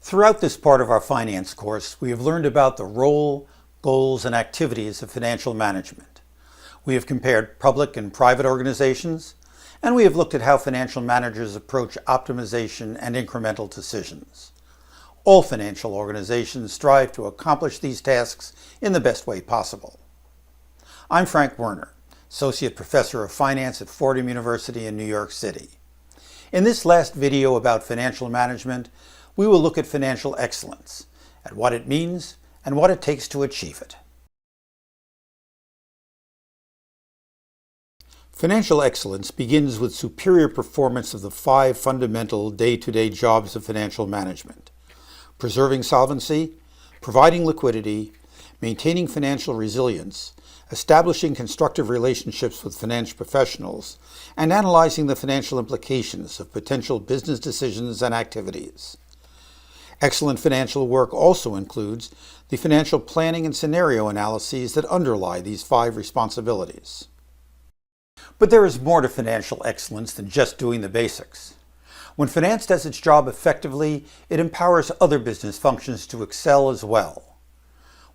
Throughout this part of our finance course, we have learned about the role, goals, and activities of financial management. We have compared public and private organizations, and we have looked at how financial managers approach optimization and incremental decisions. All financial organizations strive to accomplish these tasks in the best way possible. I'm Frank Werner, Associate Professor of Finance at Fordham University in New York City. In this last video about financial management, we will look at financial excellence, at what it means and what it takes to achieve it. Financial excellence begins with superior performance of the 5 fundamental day-to-day jobs of financial management: preserving solvency, providing liquidity, maintaining financial resilience, establishing constructive relationships with financial professionals, and analyzing the financial implications of potential business decisions and activities. Excellent financial work also includes the financial planning and scenario analyses that underlie these 5 responsibilities. But there is more to financial excellence than just doing the basics. When finance does its job effectively, it empowers other business functions to excel as well.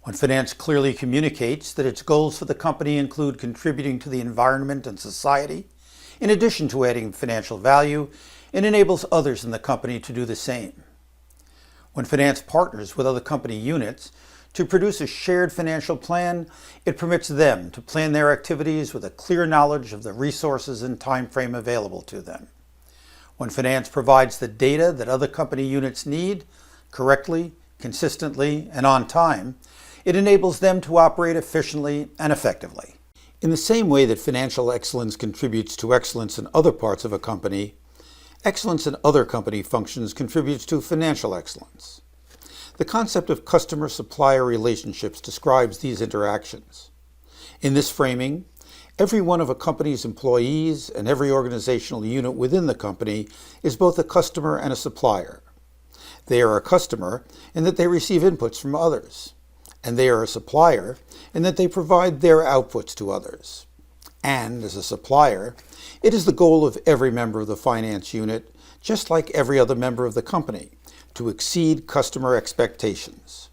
When finance clearly communicates that its goals for the company include contributing to the environment and society, in addition to adding financial value, it enables others in the company to do the same. When finance partners with other company units to produce a shared financial plan, it permits them to plan their activities with a clear knowledge of the resources and time frame available to them. When finance provides the data that other company units need, correctly, consistently, and on time, it enables them to operate efficiently and effectively. In the same way that financial excellence contributes to excellence in other parts of a company, excellence in other company functions contributes to financial excellence. The concept of customer-supplier relationships describes these interactions. In this framing, every one of a company's employees and every organizational unit within the company is both a customer and a supplier. They are a customer in that they receive inputs from others, and they are a supplier in that they provide their outputs to others. And, as a supplier, it is the goal of every member of the finance unit, just like every other member of the company, to exceed customer expectations.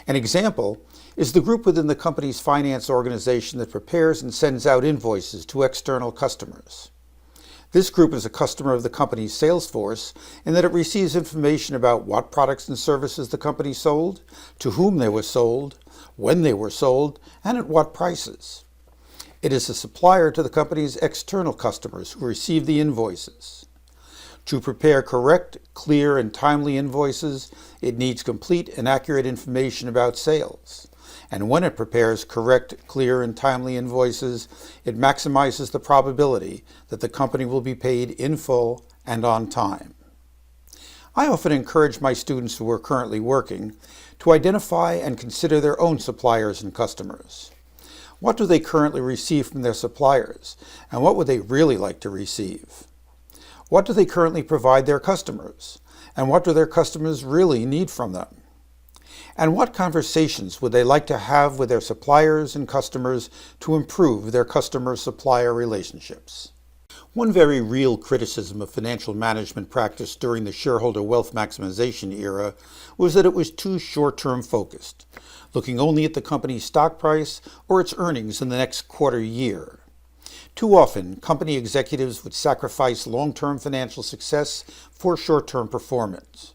An example is the group within the company's finance organization that prepares and sends out invoices to external customers. This group is a customer of the company's sales force in that it receives information about what products and services the company sold, to whom they were sold, when they were sold, and at what prices. It is a supplier to the company's external customers who receive the invoices. To prepare correct, clear, and timely invoices, it needs complete and accurate information about sales. And when it prepares correct, clear, and timely invoices, it maximizes the probability that the company will be paid in full and on time. I often encourage my students who are currently working to identify and consider their own suppliers and customers. What do they currently receive from their suppliers, and what would they really like to receive? What do they currently provide their customers, and what do their customers really need from them? And what conversations would they like to have with their suppliers and customers to improve their customer-supplier relationships? One very real criticism of financial management practice during the shareholder wealth maximization era was that it was too short-term focused, looking only at the company's stock price or its earnings in the next quarter year. Too often, company executives would sacrifice long-term financial success for short-term performance.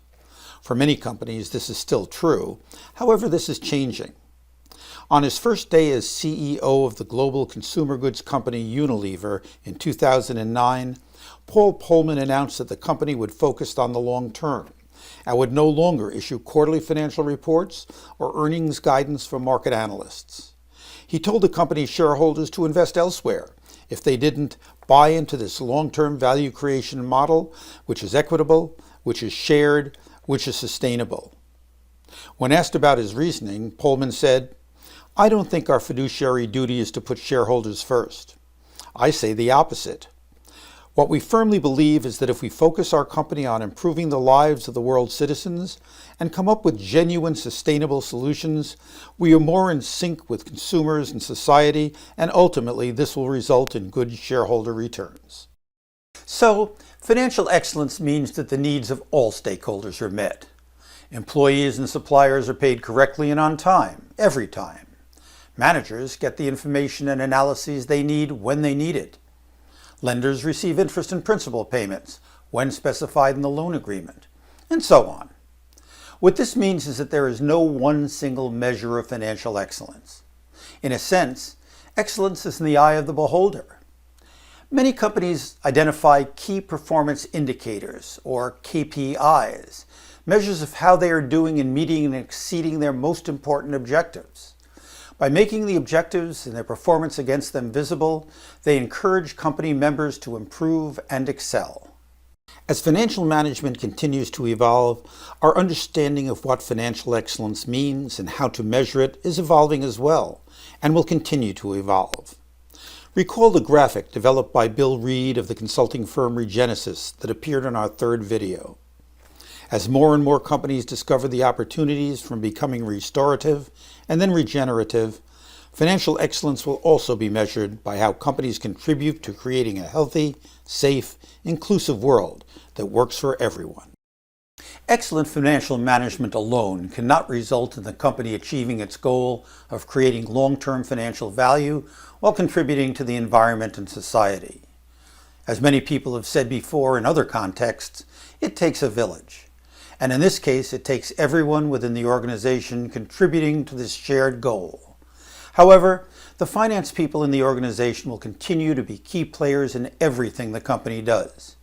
For many companies, this is still true. However, this is changing. On his first day as CEO of the global consumer goods company Unilever in 2009, Paul Polman announced that the company would focus on the long term and would no longer issue quarterly financial reports or earnings guidance for market analysts. He told the company's shareholders to invest elsewhere if they didn't buy into this long-term value creation model, which is equitable, which is shared, which is sustainable. When asked about his reasoning, Polman said, "I don't think our fiduciary duty is to put shareholders first. I say the opposite. What we firmly believe is that if we focus our company on improving the lives of the world's citizens and come up with genuine, sustainable solutions, we are more in sync with consumers and society, and ultimately this will result in good shareholder returns." So, financial excellence means that the needs of all stakeholders are met. Employees and suppliers are paid correctly and on time, every time. Managers get the information and analyses they need when they need it. Lenders receive interest and principal payments when specified in the loan agreement, and so on. What this means is that there is no one single measure of financial excellence. In a sense, excellence is in the eye of the beholder. Many companies identify key performance indicators, or KPIs, measures of how they are doing in meeting and exceeding their most important objectives. By making the objectives and their performance against them visible, they encourage company members to improve and excel. As financial management continues to evolve, our understanding of what financial excellence means and how to measure it is evolving as well, and will continue to evolve. Recall the graphic developed by Bill Reed of the consulting firm Regenesis that appeared in our third video. As more and more companies discover the opportunities from becoming restorative and then regenerative, financial excellence will also be measured by how companies contribute to creating a healthy, safe, inclusive world that works for everyone. Excellent financial management alone cannot result in the company achieving its goal of creating long-term financial value while contributing to the environment and society. As many people have said before in other contexts, it takes a village. And in this case, it takes everyone within the organization contributing to this shared goal. However, the finance people in the organization will continue to be key players in everything the company does.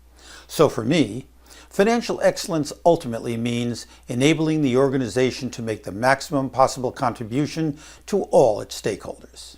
So for me, financial excellence ultimately means enabling the organization to make the maximum possible contribution to all its stakeholders.